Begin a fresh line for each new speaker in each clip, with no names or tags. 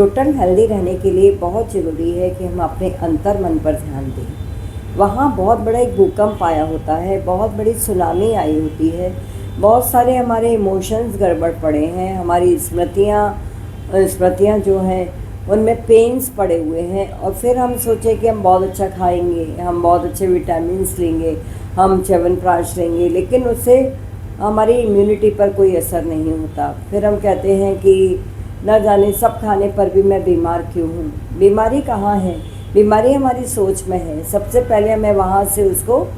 Total healthy रहने के लिए बहुत ज़रूरी है कि हम अपने अंतर मन पर ध्यान दें। वहाँ बहुत बड़ा एक भूकंप आया होता है, बहुत बड़ी सुनामी आई होती है, बहुत सारे हमारे इमोशंस गड़बड़ पड़े हैं, हमारी स्मृतियाँ जो हैं उनमें पेन्स पड़े हुए हैं, और फिर हम सोचें कि हम बहुत अच्छा खाएंगे, हम बहुत अच्छे विटामिन्स लेंगे, हम च्यवनप्राश लेंगे, लेकिन उससे हमारी इम्यूनिटी पर कोई असर नहीं होता। फिर हम कहते हैं कि न जाने सब खाने पर भी मैं बीमार क्यों हूँ। बीमारी कहाँ है? बीमारी हमारी सोच में है। सबसे पहले हमें वहाँ से उसको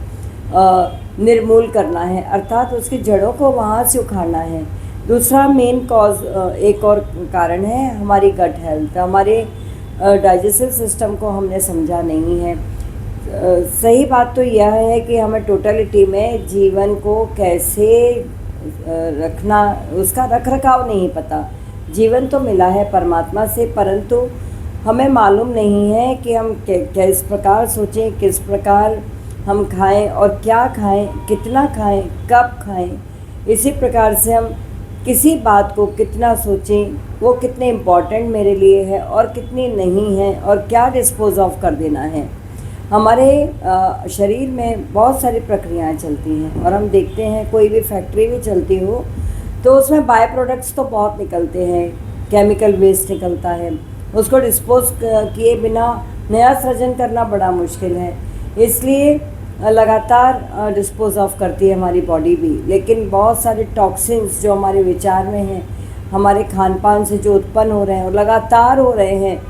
निर्मूल करना है, अर्थात उसकी जड़ों को वहाँ से उखाड़ना है। दूसरा मेन कॉज, एक और कारण है हमारी गट हेल्थ। हमारे डाइजेस्टिव सिस्टम को हमने समझा नहीं है। सही बात तो यह है कि हमें टोटलिटी में जीवन को कैसे रखना, उसका रख रखाव नहीं पता। जीवन तो मिला है परमात्मा से, परंतु हमें मालूम नहीं है कि हम किस प्रकार सोचें, किस प्रकार हम खाएं और क्या खाएं, कितना खाएं, कब खाएं। इसी प्रकार से हम किसी बात को कितना सोचें, वो कितने इम्पॉर्टेंट मेरे लिए है और कितनी नहीं है, और क्या डिस्पोज ऑफ कर देना है। हमारे शरीर में बहुत सारी प्रक्रियाएं चलती हैं, और हम देखते हैं कोई भी फैक्ट्री भी चलती हो तो उसमें बाय प्रोडक्ट्स तो बहुत निकलते हैं, केमिकल वेस्ट निकलता है, उसको डिस्पोज किए बिना नया सृजन करना बड़ा मुश्किल है। इसलिए लगातार डिस्पोज ऑफ करती है हमारी बॉडी भी। लेकिन बहुत सारे टॉक्सिन्स जो हमारे विचार में हैं, हमारे खान पान से जो उत्पन्न हो रहे हैं और लगातार हो रहे हैं,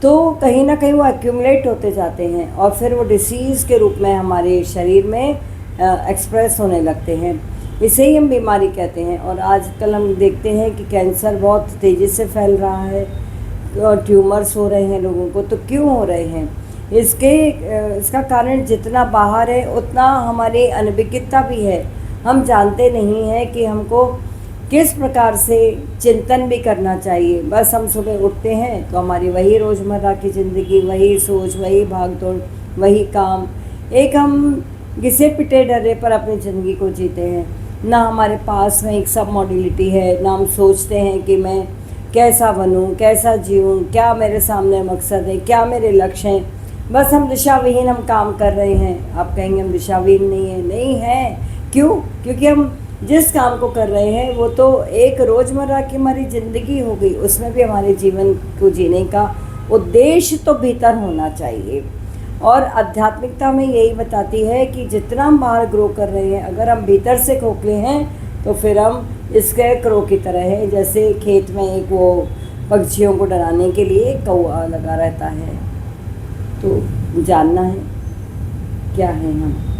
तो कहीं ना कहीं वो एक्यूमुलेट होते जाते हैं और फिर वो डिसीज़ के रूप में हमारे शरीर में एक्सप्रेस होने लगते हैं। इसे ही हम बीमारी कहते हैं। और आजकल हम देखते हैं कि कैंसर बहुत तेज़ी से फैल रहा है, ट्यूमर्स हो रहे हैं लोगों को। तो क्यों हो रहे हैं? इसका कारण जितना बाहर है उतना हमारी अनभिज्ञता भी है। हम जानते नहीं हैं कि हमको किस प्रकार से चिंतन भी करना चाहिए। बस हम सुबह उठते हैं तो हमारी वही रोज़मर्रा की ज़िंदगी, वही सोच, वही भागदौड़, वही काम, एक हम घिसे पिटे डरे पर अपनी ज़िंदगी को जीते हैं। ना हमारे पास में एक सब मॉडलिटी है, ना हम सोचते हैं कि मैं कैसा बनूं, कैसा जीऊं, क्या मेरे सामने मकसद है, क्या मेरे लक्ष्य हैं। बस हम दिशाविहीन हम काम कर रहे हैं। आप कहेंगे हम दिशाविहीन नहीं है। क्यों? क्योंकि हम जिस काम को कर रहे हैं वो तो एक रोज़मर्रा की हमारी ज़िंदगी हो गई, उसमें भी हमारे जीवन को जीने का उद्देश्य तो भीतर होना चाहिए। और आध्यात्मिकता में यही बताती है कि जितना हम बाहर ग्रो कर रहे हैं, अगर हम भीतर से खोखले हैं तो फिर हम इसके क्रो की तरह है। जैसे खेत में एक वो पक्षियों को डराने के लिए कौवा लगा रहता है। तो जानना है क्या है हम।